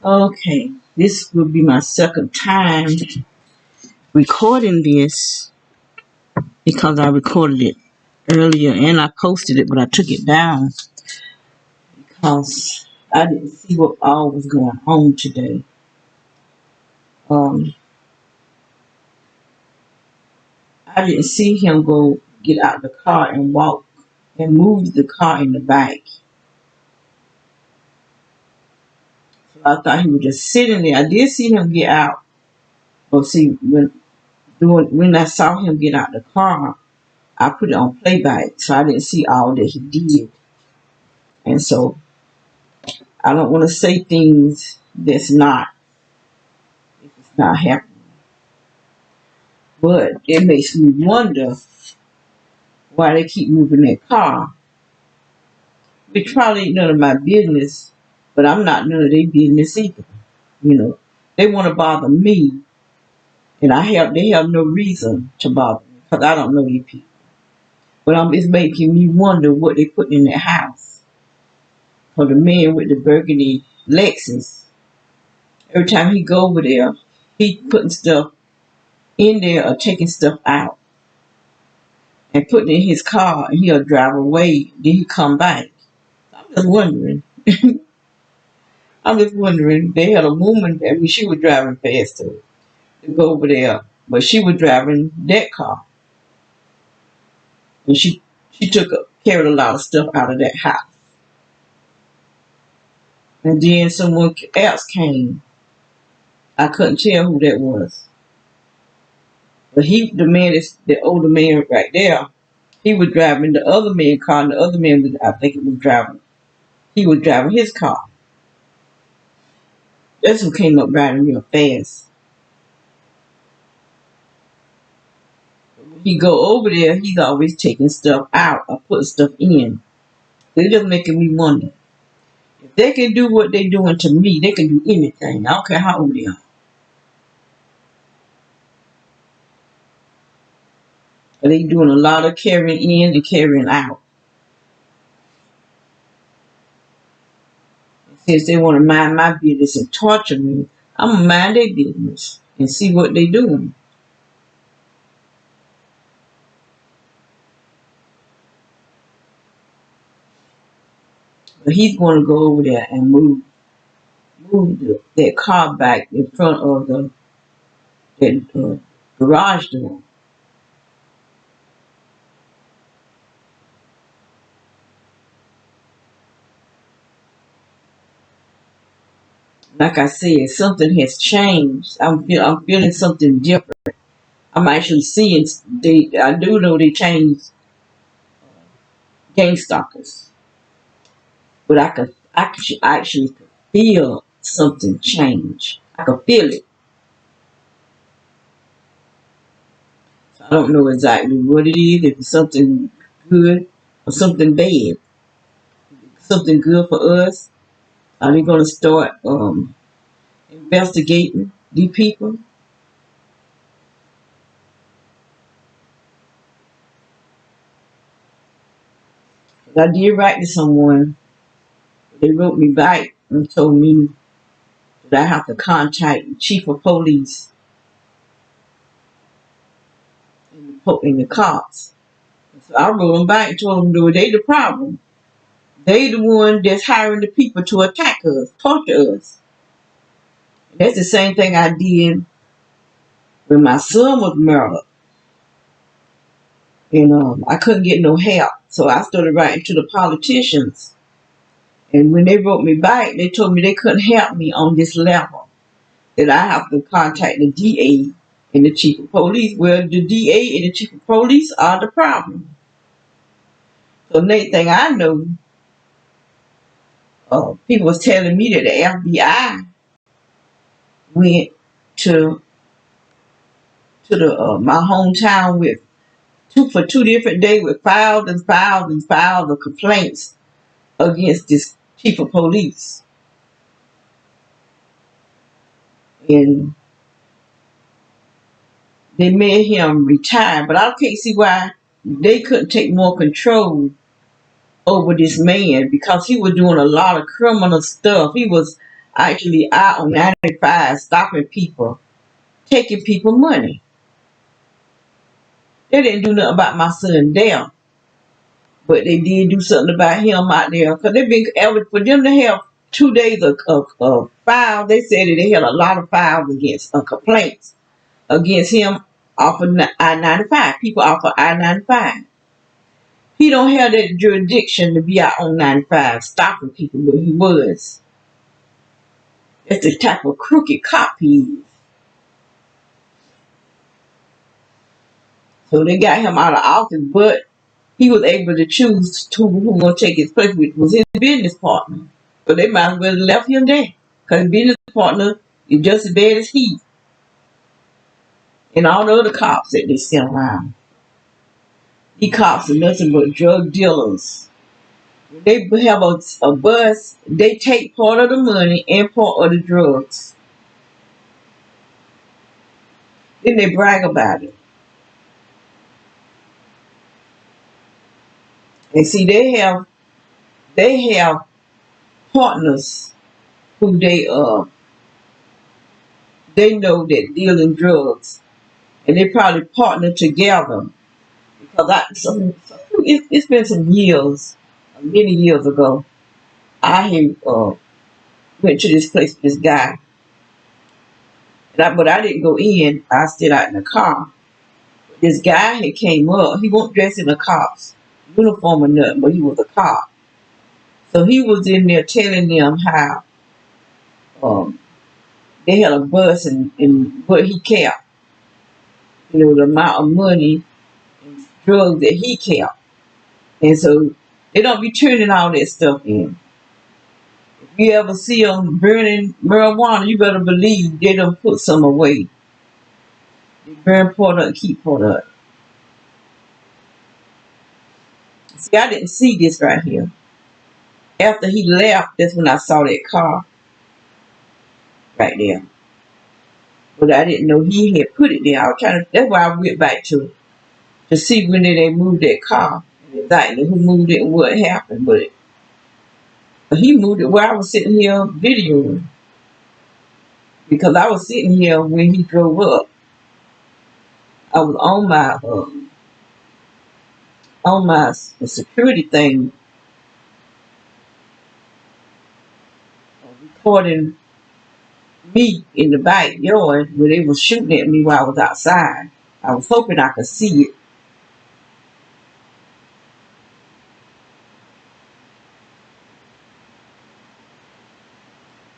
Okay, this will be my second time recording this because I recorded it earlier and I posted it, but I took it down because I didn't see what all was going on today. Um, I didn't see him go get out of the car and walk and move the car in the back. So I thought he was just sitting there. I did see him get out. But see, when I saw him get out the car, I put it on playback, so I didn't see all that he did. And so I don't want to say things that's not, if it's not happening. But it makes me wonder why they keep moving that car. Which probably ain't none of my business, but I'm not none of their business either. You know, they want to bother me, and they have no reason to bother me because I don't know these people. But it's making me wonder what they put in their house. For the man with the burgundy Lexus, every time he go over there, he putting stuff in there or taking stuff out and putting it in his car, and he'll drive away. Then he come back. I'm just wondering. I'm just wondering. They had a woman. I mean, she was driving faster to go over there, but she was driving that car, and she carried a lot of stuff out of that house. And then someone else came. I couldn't tell who that was, but the older man right there. He was driving the other man's car, and the other man was, I think, he was driving his car. That's who came up riding real fast. He go over there, he's always taking stuff out or putting stuff in. They're just making me wonder. If they can do what they're doing to me, they can do anything. I don't care how old they are. But they doing a lot of carrying in and carrying out. Since they want to mind my business and torture me, I'm going to mind their business and see what they're doing. But he's going to go over there and move that car back in front of that garage door. Like I said, something has changed. I'm feeling something different. I'm actually seeing I do know they changed gang stalkers, but I actually could feel something change. I could feel it. So I don't know exactly what it is. If it's something good or something bad. Something good for us. Are they going to start investigating these people? I did write to someone. They wrote me back and told me that I have to contact the chief of police and the cops. So I wrote them back and told them that they the problem. They the one that's hiring the people to attack us, torture us. And that's the same thing I did when my son was murdered. And I couldn't get no help. So I started writing to the politicians. And when they wrote me back, they told me they couldn't help me on this level. That I have to contact the DA and the chief of police. Well, the DA and the chief of police are the problem. So next thing I know, people was telling me that the FBI went to my hometown with for 2 different days with files and files and files of complaints against this chief of police. And they made him retire, but I can't see why they couldn't take more control over this man because he was doing a lot of criminal stuff. He was actually out on 95 stopping people, taking people money. They didn't do nothing about my son there, but they did do something about him out there. Because they've been able for them to have 2 days of files. They said that they had a lot of files against complaints against him off of I-95. People off of I-95. He don't have that jurisdiction to be out on 95 stopping people, but he was. That's the type of crooked cop he is. So they got him out of office, but he was able to choose who gonna take his place, which was his business partner. So they might as well have left him there. Because his business partner is just as bad as he. And all the other cops that they sent around. These cops are nothing but drug dealers. When they have a bus, they take part of the money and part of the drugs. Then they brag about it. And see, they have partners who they know that deal in drugs, and they probably partner together. Because it's been some years, many years ago, I had went to this place with this guy, but I didn't go in. I stayed out in the car. This guy had came up. He wasn't dressed in a cop's uniform or nothing, but he was a cop. So he was in there telling them how um, they had a bus and what he kept. The amount of money and drugs that he kept. And so they don't be turning all that stuff in. If you ever see them burning marijuana, you better believe they don't put some away. They burn part of it, keep part of it. See, I didn't see this right here. After he left, that's when I saw that car right there. But I didn't know he had put it there. I was trying to. That's why I went back to see when they moved that car, and exactly who moved it and what happened. But he moved it where I was sitting here videoing, because I was sitting here when he drove up. I was on my security thing, recording me in the backyard where they were shooting at me while I was outside. I was hoping I could see it.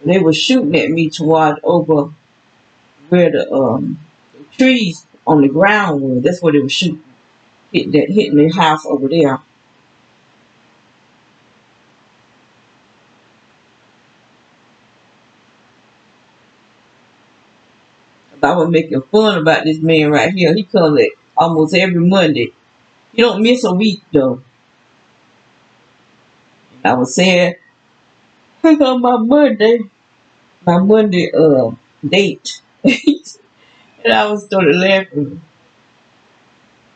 They were shooting at me toward over where the trees on the ground were. That's where they were shooting, hitting the house over there. I was making fun about this man right here. He comes at almost every Monday. He don't miss a week though. I was saying, pick up my Monday date. And I was started laughing.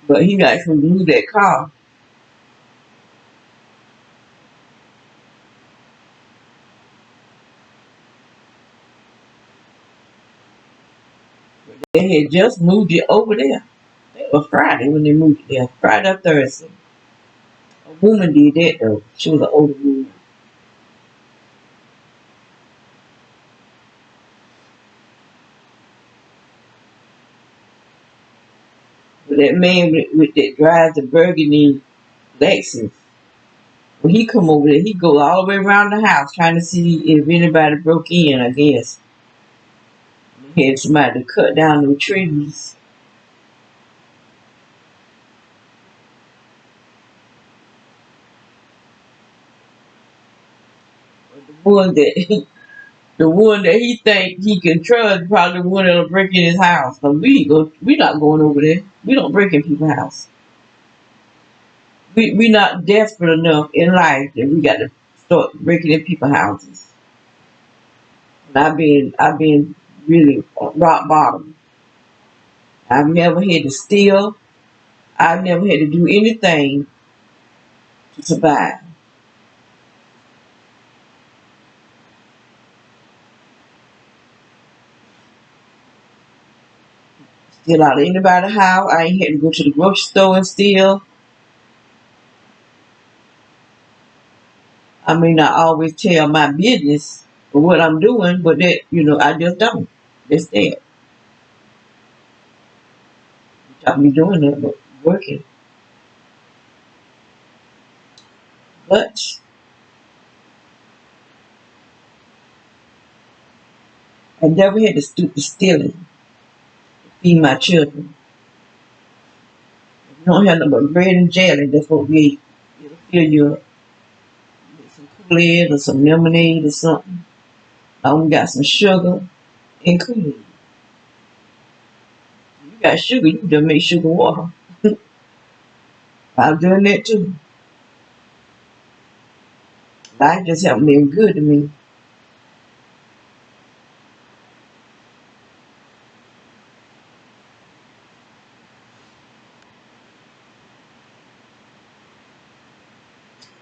But he actually moved that car. They had just moved it over there. It was Friday when they moved it there. Friday or Thursday. A woman did that though. She was an older woman. But that man that drives the burgundy Lexus, when he come over there, he go all the way around the house trying to see if anybody broke in, I guess. He had somebody to cut down the trees. But the one that he think he can trust, probably the one that'll break in his house. But we not going over there. We don't break in people's house. We not desperate enough in life that we got to start breaking in people's houses. And I've been really rock bottom. I've never had to steal. I've never had to do anything to survive. steal out of anybody's house. I ain't had to go to the grocery store and steal. I may not always tell my business for what I'm doing, but that, I just don't. That's that. I be doing that, but working. But I never had to stoop to stealing to feed my children. If you don't have no but bread and jelly, that's what we eat. It'll fill you up with some Kool-Aid or some lemonade or something. I only got some sugar and Kool-Aid. You got sugar, you just make sugar water. I'm doing that too. Life just haven't been good to me.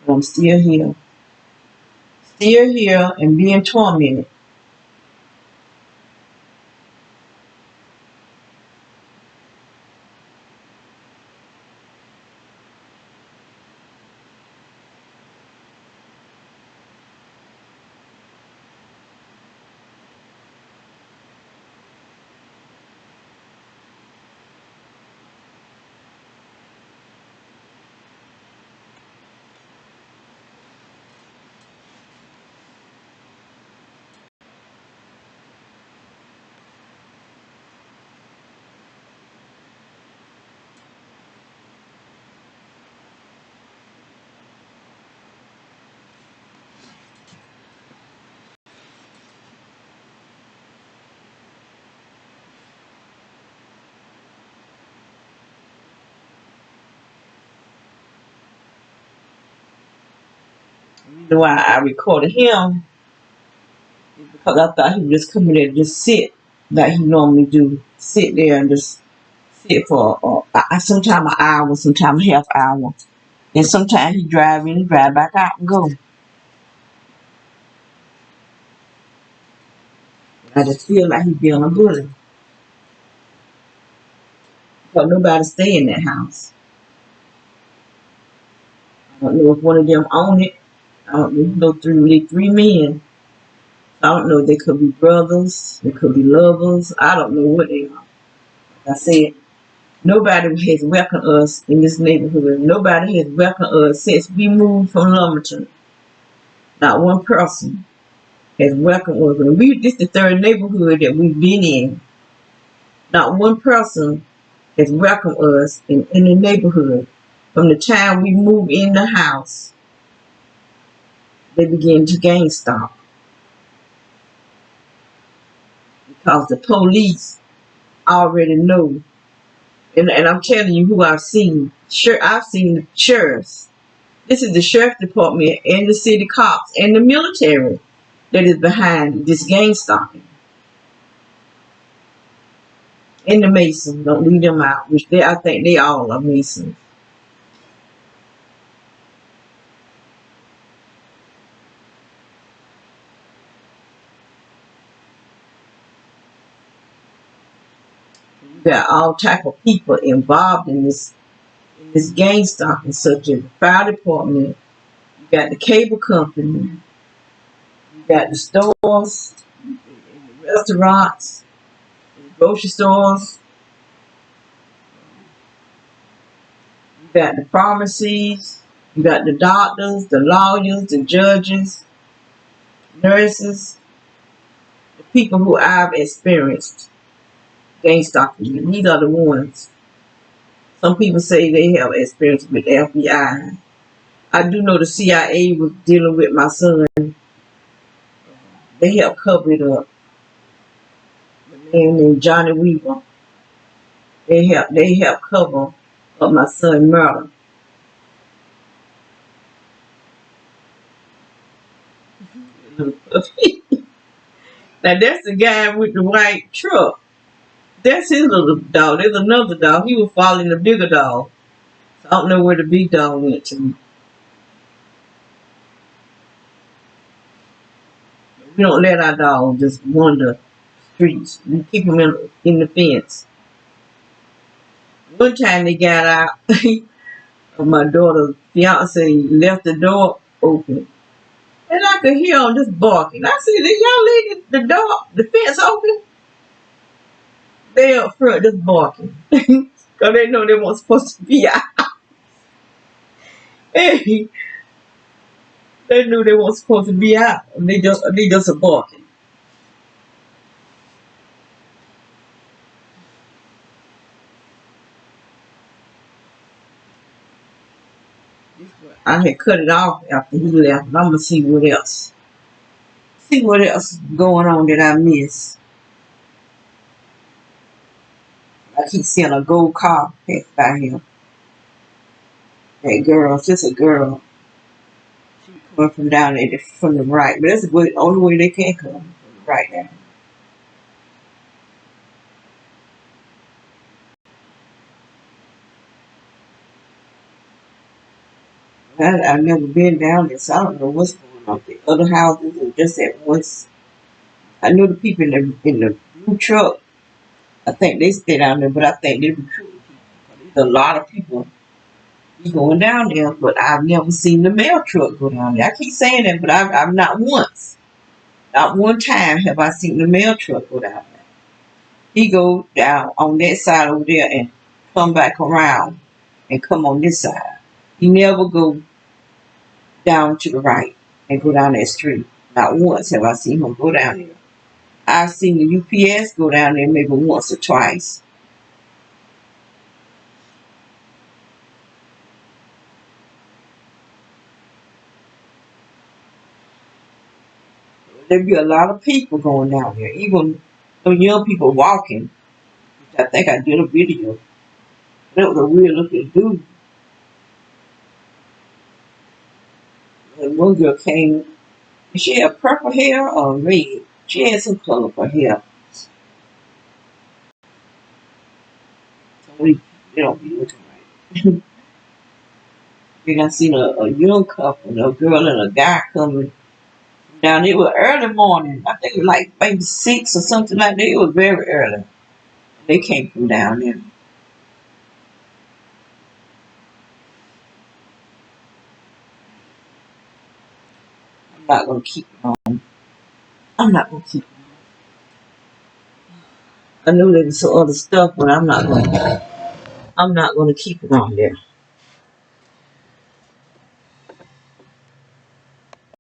But I'm still here. Still here and being tormented. The reason why I recorded him is because I thought he would just come in there and just sit like he normally do. Sit there and just sit for sometimes an hour, sometimes a half hour. And sometimes he drive in and drive back out and go. I just feel like he's being a bully. Because nobody stay in that house. I don't know if one of them own it. I don't know. You know, three men. I don't know. They could be brothers. They could be lovers. I don't know what they are. Like I said, nobody has welcomed us in this neighborhood. Nobody has welcomed us since we moved from Lumberton. Not one person has welcomed us. And this is the third neighborhood that we've been in. Not one person has welcomed us in the neighborhood. From the time we moved in the house, they began to gang stalk because the police already know. And I'm telling you who I've seen. Sure, I've seen the sheriffs. This is the sheriff department and the city cops and the military that is behind this gang stalking. And the Masons, don't leave them out, which I think they all are Masons. You got all type of people involved in this gang stalking, such as the fire department. You got the cable company. You got the stores, the restaurants, the grocery stores. You got the pharmacies. You got the doctors, the lawyers, the judges, nurses, the people who I've experienced gang stalking. These are the ones. Some people say they have experience with the FBI. I do know the CIA was dealing with my son. They helped cover it up. The man named Johnny Weaver. They helped cover up my son's murder. Now that's the guy with the white truck. That's his little dog. There's another dog. He was following the bigger dog. So I don't know where the big dog went to. We don't let our dog just wander streets. We keep him in the fence. One time they got out, my daughter's fiance left the door open. And I could hear them just barking. I said, did y'all leave the fence open? They up front just barking. Because they know they weren't supposed to be out. Hey, they knew they weren't supposed to be out. And they just are barking. I had cut it off after he left. And I'm going to see what else. See what else is going on that I missed. I keep seeing a gold car pass by here. That girl, just a girl. She coming from down there from the right. But that's the only way they can come. From the right now. I've never been down there, so I don't know what's going on. The other houses are just at once. I know the people in the blue truck. I think they stay down there, but I think they recruit people. There's a lot of people going down there, but I've never seen the mail truck go down there. I keep saying that, but I've not once, not one time have I seen the mail truck go down there. He go down on that side over there and come back around and come on this side. He never go down to the right and go down that street. Not once have I seen him go down there. I've seen the UPS go down there maybe once or twice. There be a lot of people going down there, even some young people walking. I think I did a video. That was a weird looking dude. And one girl came, and she had purple hair or red. She had some color for hair. So they don't be looking right. Then I seen a young couple, a girl and a guy coming down. It was early morning. I think it was like maybe 6 or something like that. It was very early. They came from down there. I'm not gonna keep it on. I'm not gonna keep it on. I knew there was some other stuff, but I'm not gonna keep it on there.